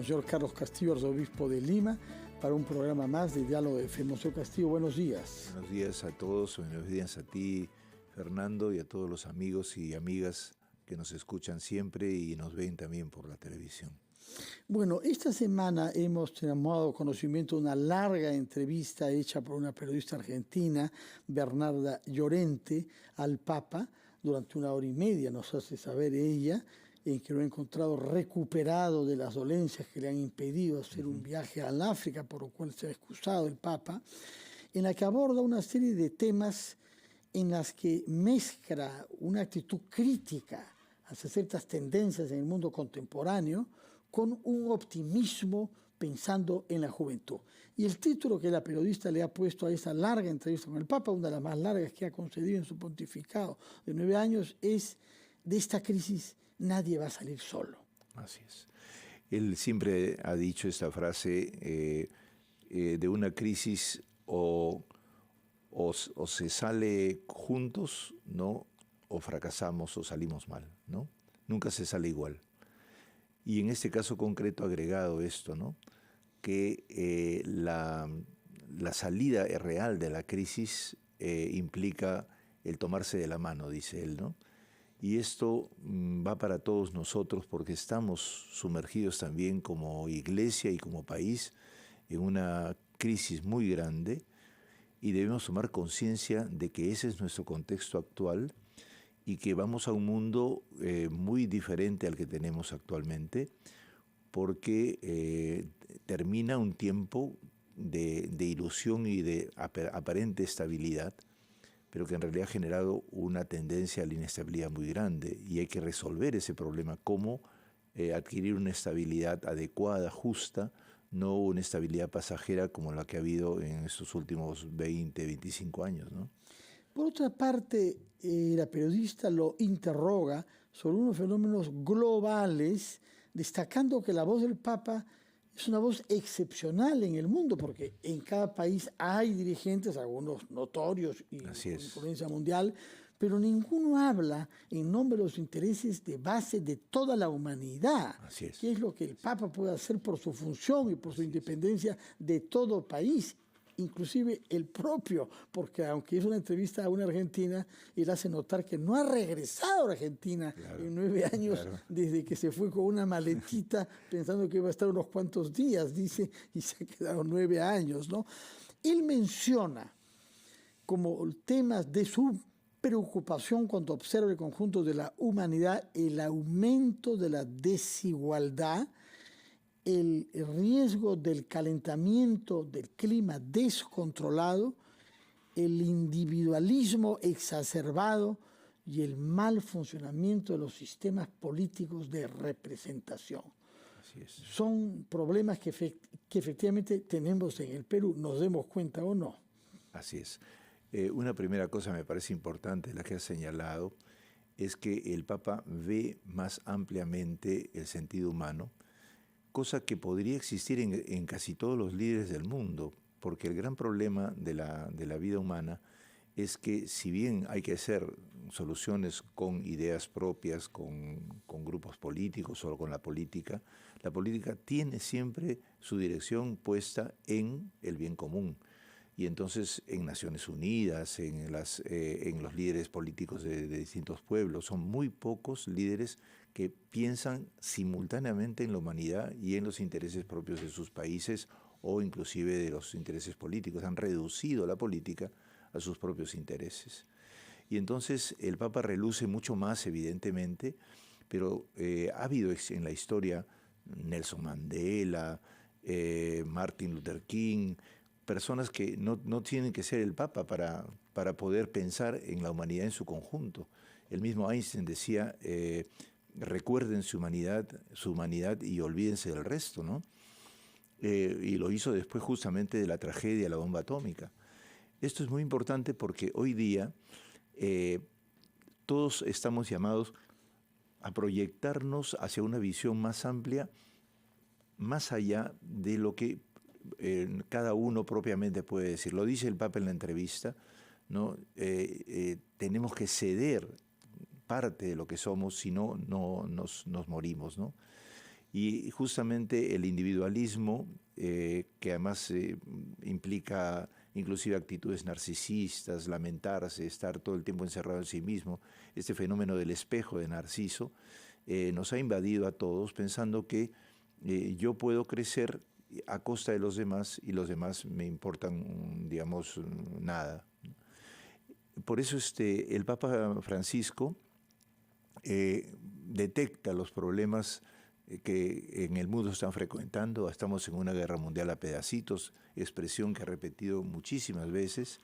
Monseñor Carlos Castillo, arzobispo de Lima, para un programa más de Diálogo de Fe. Monseñor Castillo, buenos días. Buenos días a todos, buenos días a ti, Fernando, y a todos los amigos y amigas que nos escuchan siempre y nos ven también por la televisión. Bueno, esta semana hemos tomado conocimiento de una larga entrevista hecha por una periodista argentina, Bernarda Llorente, al Papa. Durante 1 hora y media nos hace saber ella, en que lo ha encontrado recuperado de las dolencias que le han impedido hacer un viaje al África, por lo cual se ha excusado el Papa, en la que aborda una serie de temas en las que mezcla una actitud crítica hacia ciertas tendencias en el mundo contemporáneo con un optimismo pensando en la juventud. Y el título que la periodista le ha puesto a esa larga entrevista con el Papa, una de las más largas que ha concedido en su pontificado de 9 años, es: de esta crisis nadie va a salir solo. Así es. Él siempre ha dicho esta frase, de una crisis o se sale juntos, ¿no? O fracasamos o salimos mal, ¿no? Nunca se sale igual. Y en este caso concreto agregado esto, ¿no? Que la salida real de la crisis implica el tomarse de la mano, dice él, ¿no? Y esto va para todos nosotros porque estamos sumergidos también como iglesia y como país en una crisis muy grande y debemos tomar conciencia de que ese es nuestro contexto actual y que vamos a un mundo muy diferente al que tenemos actualmente porque termina un tiempo de ilusión y de aparente estabilidad, pero que en realidad ha generado una tendencia a la inestabilidad muy grande y hay que resolver ese problema, cómo adquirir una estabilidad adecuada, justa, no una estabilidad pasajera como la que ha habido en estos últimos 20, 25 años, ¿no? Por otra parte, la periodista lo interroga sobre unos fenómenos globales, destacando que la voz del Papa es una voz excepcional en el mundo, porque en cada país hay dirigentes, algunos notorios y con influencia mundial, pero ninguno habla en nombre de los intereses de base de toda la humanidad. Así es. ¿Qué es lo que el Papa puede hacer por su función y por su independencia de todo país? Inclusive el propio, porque aunque es una entrevista a una argentina, él hace notar que no ha regresado a Argentina en 9 años, desde que se fue con una maletita pensando que iba a estar unos cuantos días, dice, y se ha quedado 9 años, ¿no? Él menciona como temas de su preocupación cuando observa el conjunto de la humanidad el aumento de la desigualdad, el riesgo del calentamiento del clima descontrolado, el individualismo exacerbado y el mal funcionamiento de los sistemas políticos de representación. Así es. Son problemas que efectivamente tenemos en el Perú, nos demos cuenta o no. Así es. Una primera cosa me parece importante, la que has señalado, es que el Papa ve más ampliamente el sentido humano, cosa que podría existir en casi todos los líderes del mundo, porque el gran problema de la vida humana es que si bien hay que hacer soluciones con ideas propias, con grupos políticos o con la política tiene siempre su dirección puesta en el bien común. Y entonces en Naciones Unidas, en los líderes políticos de distintos pueblos, son muy pocos líderes que piensan simultáneamente en la humanidad y en los intereses propios de sus países o inclusive de los intereses políticos. Han reducido la política a sus propios intereses. Y entonces el Papa reluce mucho más, evidentemente, pero ha habido en la historia Nelson Mandela, Martin Luther King, personas que no tienen que ser el Papa para poder pensar en la humanidad en su conjunto. El mismo Einstein decía, recuerden su humanidad y olvídense del resto, ¿no? Y lo hizo después justamente de la tragedia de la bomba atómica. Esto es muy importante porque hoy día todos estamos llamados a proyectarnos hacia una visión más amplia, más allá de lo que cada uno propiamente puede decir. Lo dice el Papa en la entrevista, ¿no? Tenemos que ceder parte de lo que somos, si no nos morimos, ¿no? Y justamente el individualismo, que además implica inclusive actitudes narcisistas, lamentarse, estar todo el tiempo encerrado en sí mismo, este fenómeno del espejo de Narciso, nos ha invadido a todos pensando que yo puedo crecer a costa de los demás y los demás me importan, digamos, nada. Por eso el Papa Francisco detecta los problemas que en el mundo están frecuentando. Estamos en una guerra mundial a pedacitos, expresión que ha repetido muchísimas veces.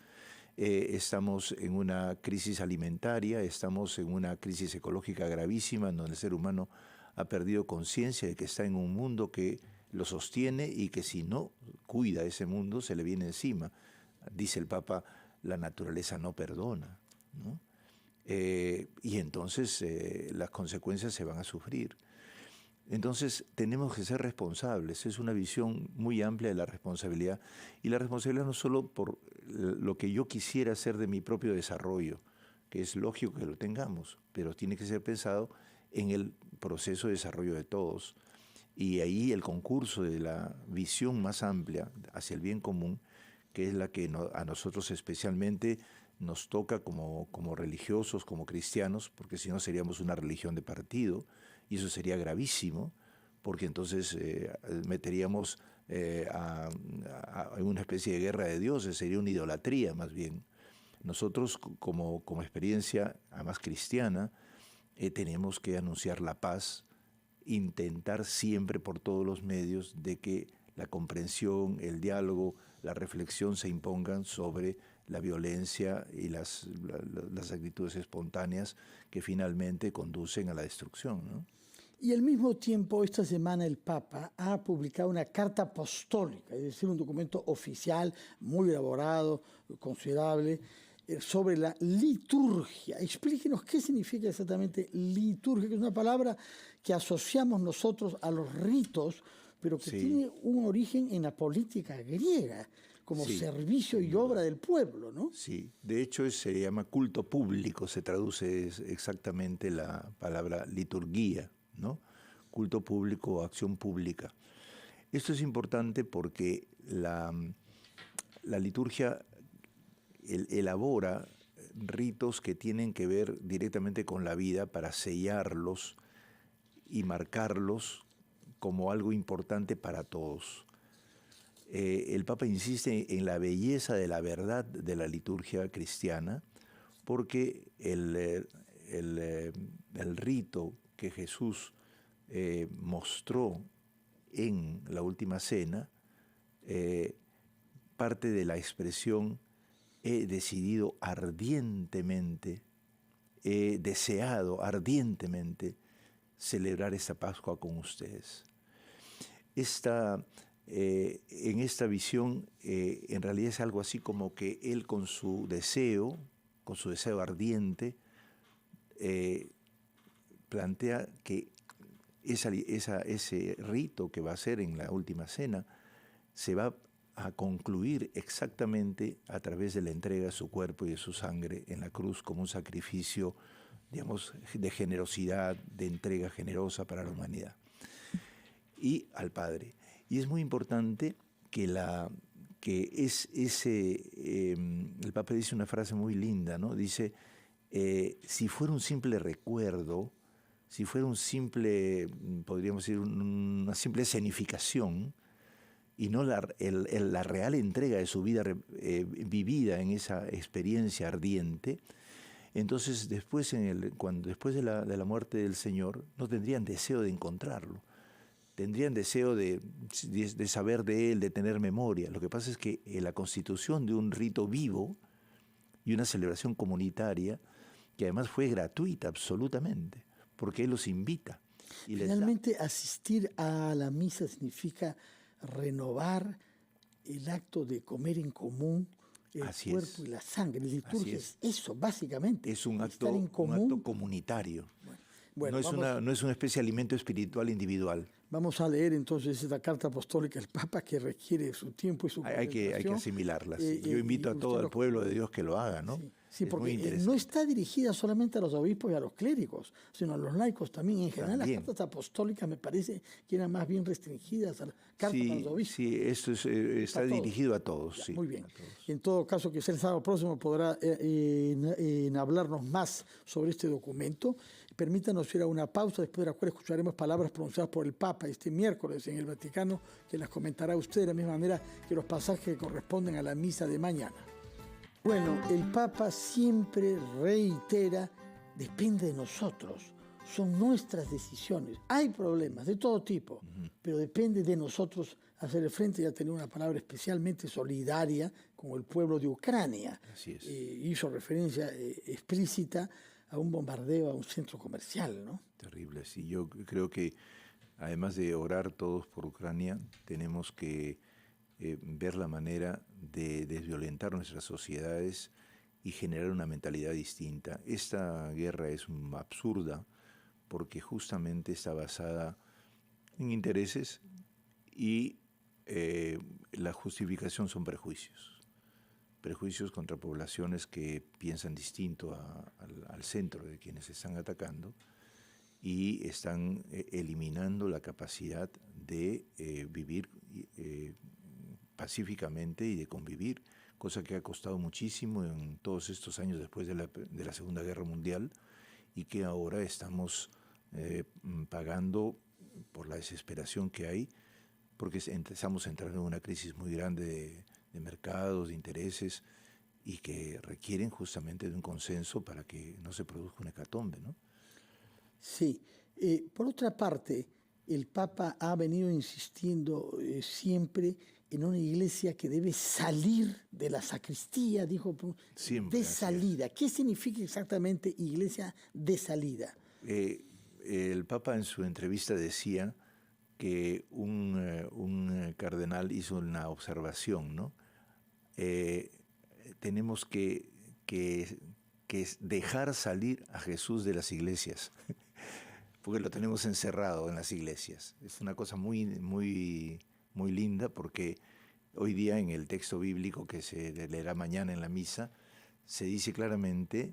Estamos en una crisis alimentaria, estamos en una crisis ecológica gravísima, en donde el ser humano ha perdido conciencia de que está en un mundo que lo sostiene y que si no cuida ese mundo se le viene encima. Dice el Papa, la naturaleza no perdona, ¿no? Y entonces las consecuencias se van a sufrir. Entonces tenemos que ser responsables, es una visión muy amplia de la responsabilidad, y la responsabilidad no solo por lo que yo quisiera hacer de mi propio desarrollo, que es lógico que lo tengamos, pero tiene que ser pensado en el proceso de desarrollo de todos, y ahí el concurso de la visión más amplia hacia el bien común, que es la que a nosotros especialmente nos toca como religiosos, como cristianos, porque si no seríamos una religión de partido, y eso sería gravísimo, porque entonces meteríamos a una especie de guerra de dioses, sería una idolatría más bien. Nosotros como experiencia, además cristiana, tenemos que anunciar la paz, intentar siempre por todos los medios de que la comprensión, el diálogo, la reflexión se impongan sobre la violencia y las actitudes espontáneas que finalmente conducen a la destrucción, ¿no? Y al mismo tiempo, esta semana el Papa ha publicado una carta apostólica, es decir, un documento oficial muy elaborado, considerable, sobre la liturgia. Explíquenos qué significa exactamente liturgia, que es una palabra que asociamos nosotros a los ritos, pero que tiene un origen en la política griega, como servicio y obra del pueblo, ¿no? Sí, de hecho se llama culto público, se traduce exactamente la palabra liturgia, ¿no? Culto público o acción pública. Esto es importante porque la liturgia elabora ritos que tienen que ver directamente con la vida para sellarlos y marcarlos como algo importante para todos. El Papa insiste en la belleza de la verdad de la liturgia cristiana, porque el rito que Jesús mostró en la última cena parte de la expresión: he decidido ardientemente, he deseado ardientemente celebrar esta Pascua con ustedes. En esta visión, en realidad es algo así como que él con su deseo ardiente, plantea que ese rito que va a ser en la última cena se va a concluir exactamente a través de la entrega de su cuerpo y de su sangre en la cruz como un sacrificio, digamos, de generosidad, de entrega generosa para la humanidad y al Padre. Y es muy importante que el Papa dice una frase muy linda, ¿no? Dice, si fuera un simple recuerdo, si fuera podríamos decir, una simple escenificación, y no la real entrega de su vida vivida en esa experiencia ardiente, entonces después de la muerte del Señor no tendrían deseo de encontrarlo. Tendrían deseo de saber de él, de tener memoria. Lo que pasa es que la constitución de un rito vivo y una celebración comunitaria, que además fue gratuita absolutamente, porque él los invita. Y finalmente, asistir a la misa significa renovar el acto de comer en común el cuerpo y la sangre. La liturgia es eso, básicamente. Es un acto comunitario. Bueno, no es una especie de alimento espiritual individual. Vamos a leer entonces esta carta apostólica del Papa, que requiere su tiempo y su hay que asimilarla. Yo invito a todo el pueblo de Dios que lo haga, ¿no? Sí, Es muy porque interesante. no está dirigida solamente a los obispos y a los clérigos, sino a los laicos también. En general, También. las cartas apostólicas me parece que eran más bien restringidas a las cartas para los Sí, obispos. sí, esto está Para todos. dirigido a todos, Ya, sí. muy bien. A todos. En todo caso, quizá el sábado próximo podrá hablarnos más sobre este documento. Permítanos ir a una pausa, después de la cual escucharemos palabras pronunciadas por el Papa este miércoles en el Vaticano, que las comentará usted de la misma manera que los pasajes que corresponden a la misa de mañana. Bueno, el Papa siempre reitera, depende de nosotros, son nuestras decisiones. Hay problemas de todo tipo, pero depende de nosotros hacerle frente y a tener una palabra especialmente solidaria con el pueblo de Ucrania. Así es. Hizo referencia explícita a un bombardeo a un centro comercial, ¿no? Terrible, sí. Yo creo que además de orar todos por Ucrania, tenemos que ver la manera de desviolentar nuestras sociedades y generar una mentalidad distinta. Esta guerra es absurda porque justamente está basada en intereses y la justificación son prejuicios. Prejuicios contra poblaciones que piensan distinto al centro de quienes están atacando y están eliminando la capacidad de vivir pacíficamente y de convivir, cosa que ha costado muchísimo en todos estos años después de la Segunda Guerra Mundial y que ahora estamos pagando por la desesperación que hay, porque estamos entrando en una crisis muy grande de mercados, de intereses, y que requieren justamente de un consenso para que no se produzca una hecatombe, ¿no? Sí. Por otra parte, el Papa ha venido insistiendo siempre en una iglesia que debe salir de la sacristía, dijo, Siempre, de así es. salida. ¿Qué significa exactamente iglesia de salida? El Papa en su entrevista decía que un cardenal hizo una observación, ¿no? Tenemos que dejar salir a Jesús de las iglesias, porque lo tenemos encerrado en las iglesias. Es una cosa muy, muy, muy linda, porque hoy día en el texto bíblico que se leerá mañana en la misa, se dice claramente: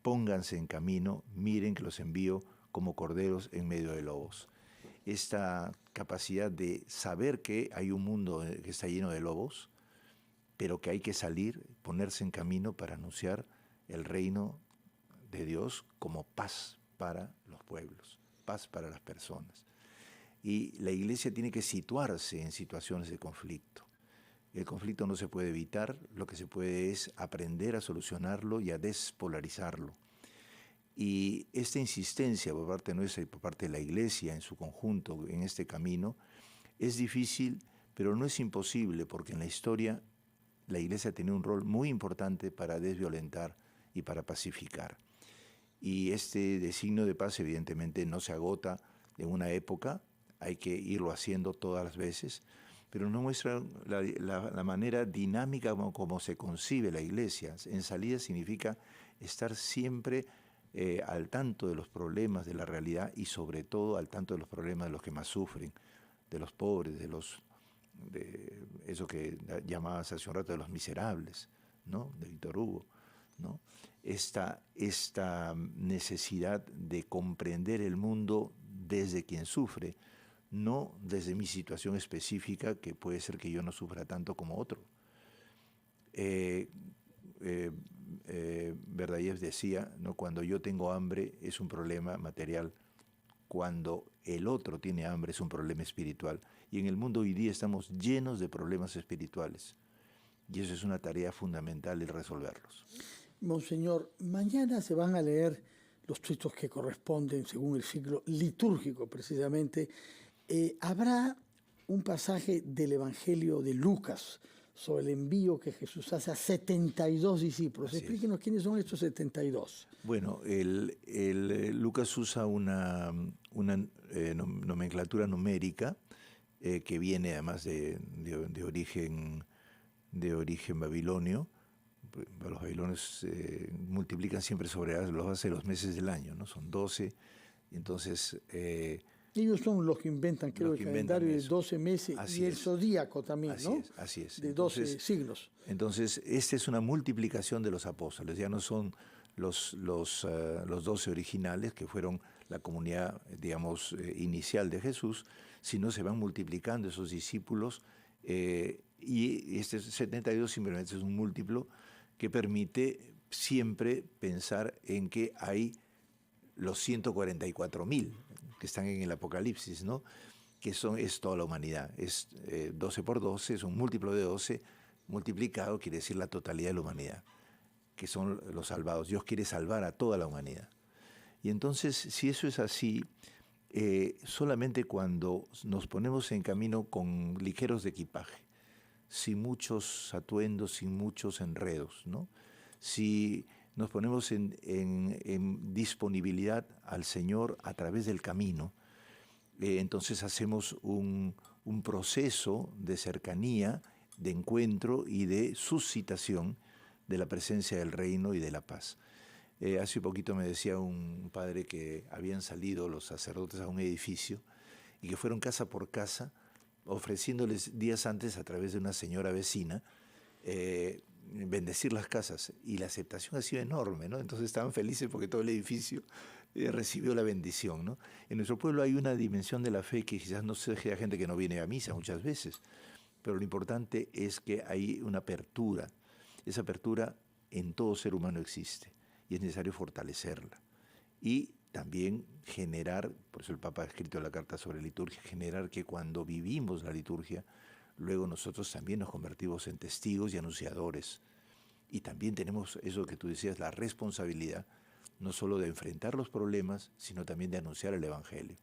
pónganse en camino, miren que los envío como corderos en medio de lobos. Esta capacidad de saber que hay un mundo que está lleno de lobos, pero que hay que salir, ponerse en camino para anunciar el reino de Dios como paz para los pueblos, paz para las personas. Y la iglesia tiene que situarse en situaciones de conflicto. El conflicto no se puede evitar, lo que se puede es aprender a solucionarlo y a despolarizarlo. Y esta insistencia por parte nuestra y por parte de la iglesia en su conjunto en este camino es difícil, pero no es imposible, porque en la historia la iglesia tiene un rol muy importante para desviolentar y para pacificar. Y este designio de paz evidentemente no se agota en una época, hay que irlo haciendo todas las veces, pero no muestra la manera dinámica como se concibe la iglesia. En salida significa estar siempre al tanto de los problemas de la realidad y sobre todo al tanto de los problemas de los que más sufren, de los pobres, de eso que llamabas hace un rato de los miserables, ¿no? De Víctor Hugo, ¿no? Esta necesidad de comprender el mundo desde quien sufre, no desde mi situación específica, que puede ser que yo no sufra tanto como otro. Verdayev decía, ¿no? Cuando yo tengo hambre es un problema material, cuando el otro tiene hambre es un problema espiritual. Y en el mundo hoy día estamos llenos de problemas espirituales. Y eso es una tarea fundamental el resolverlos. Monseñor, mañana se van a leer los textos que corresponden según el ciclo litúrgico, precisamente. Habrá un pasaje del Evangelio de Lucas sobre el envío que Jesús hace a 72 discípulos. Explíquenos quiénes son estos 72. Bueno, Lucas usa una nomenclatura numérica que viene además de origen babilonio. Los babilonios multiplican siempre sobre los bases de los meses del año, ¿no? Son 12, y entonces Ellos son los que inventan, creo, el calendario de 12 meses y el zodíaco también, ¿no? Así es. De 12 signos. Entonces, esta es una multiplicación de los apóstoles. Ya no son los 12 originales, que fueron la comunidad, digamos, inicial de Jesús, sino se van multiplicando esos discípulos. Y este 72 simplemente es un múltiplo que permite siempre pensar en que hay los 144.000 que están en el Apocalipsis, ¿no? Que es toda la humanidad. Es 12 por 12, es un múltiplo de 12, multiplicado quiere decir la totalidad de la humanidad, que son los salvados. Dios quiere salvar a toda la humanidad. Y entonces, si eso es así, solamente cuando nos ponemos en camino con ligeros de equipaje, sin muchos atuendos, sin muchos enredos, ¿no? Si nos ponemos en disponibilidad al Señor a través del camino, entonces hacemos un proceso de cercanía, de encuentro y de suscitación de la presencia del reino y de la paz. Hace poquito me decía un padre que habían salido los sacerdotes a un edificio y que fueron casa por casa ofreciéndoles días antes a través de una señora vecina bendecir las casas, y la aceptación ha sido enorme, ¿no? Entonces estaban felices porque todo el edificio recibió la bendición, ¿no? En nuestro pueblo hay una dimensión de la fe que quizás no se deje a gente que no viene a misa muchas veces, pero lo importante es que hay una apertura. Esa apertura en todo ser humano existe y es necesario fortalecerla. Y también generar, por eso el Papa ha escrito la carta sobre liturgia, generar que cuando vivimos la liturgia, luego nosotros también nos convertimos en testigos y anunciadores. Y también tenemos eso que tú decías, la responsabilidad, no solo de enfrentar los problemas, sino también de anunciar el Evangelio.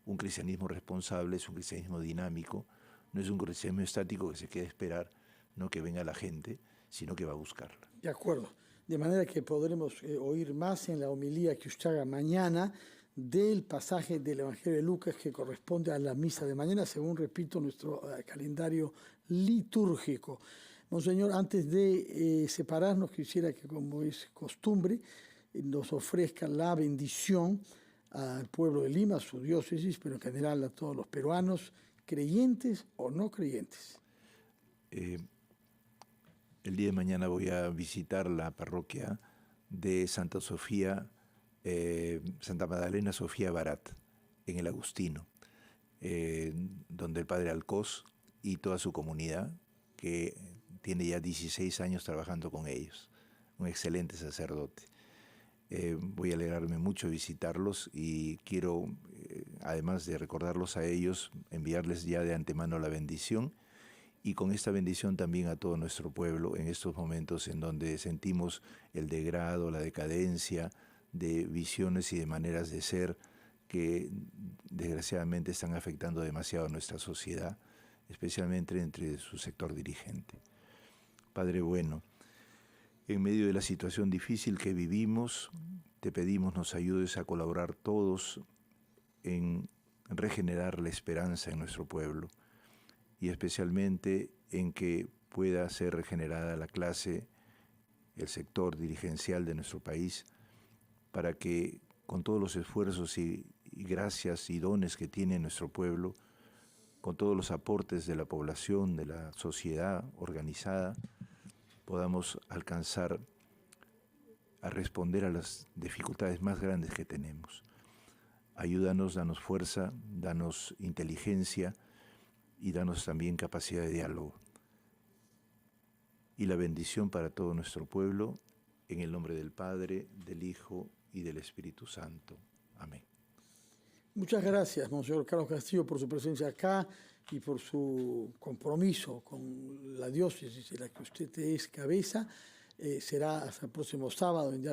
Un cristianismo responsable es un cristianismo dinámico, no es un cristianismo estático que se quede a esperar, no que venga la gente, sino que va a buscarla. De acuerdo. De manera que podremos oír más en la homilía que usted haga mañana del pasaje del Evangelio de Lucas que corresponde a la misa de mañana, según, repito, nuestro calendario litúrgico. Monseñor, antes de separarnos, quisiera que, como es costumbre, nos ofrezca la bendición al pueblo de Lima, a su diócesis, pero en general a todos los peruanos, creyentes o no creyentes. El día de mañana voy a visitar la parroquia de Santa Sofía, Santa Magdalena Sofía Barat, en el Agustino, donde el padre Alcoz y toda su comunidad, que tiene ya 16 años trabajando con ellos, un excelente sacerdote. Voy a alegrarme mucho visitarlos y quiero, además de recordarlos a ellos, enviarles ya de antemano la bendición, y con esta bendición también a todo nuestro pueblo en estos momentos en donde sentimos el degrado, la decadencia de visiones y de maneras de ser que desgraciadamente están afectando demasiado a nuestra sociedad, especialmente entre su sector dirigente. Padre bueno, en medio de la situación difícil que vivimos, te pedimos nos ayudes a colaborar todos en regenerar la esperanza en nuestro pueblo, y especialmente en que pueda ser regenerada la clase, el sector dirigencial de nuestro país, para que con todos los esfuerzos y gracias y dones que tiene nuestro pueblo, con todos los aportes de la población, de la sociedad organizada, podamos alcanzar a responder a las dificultades más grandes que tenemos. Ayúdanos, danos fuerza, danos inteligencia, y danos también capacidad de diálogo. Y la bendición para todo nuestro pueblo, en el nombre del Padre, del Hijo y del Espíritu Santo. Amén. Muchas gracias, Monseñor Carlos Castillo, por su presencia acá y por su compromiso con la diócesis de la que usted es cabeza. Será hasta el próximo sábado en Diálogo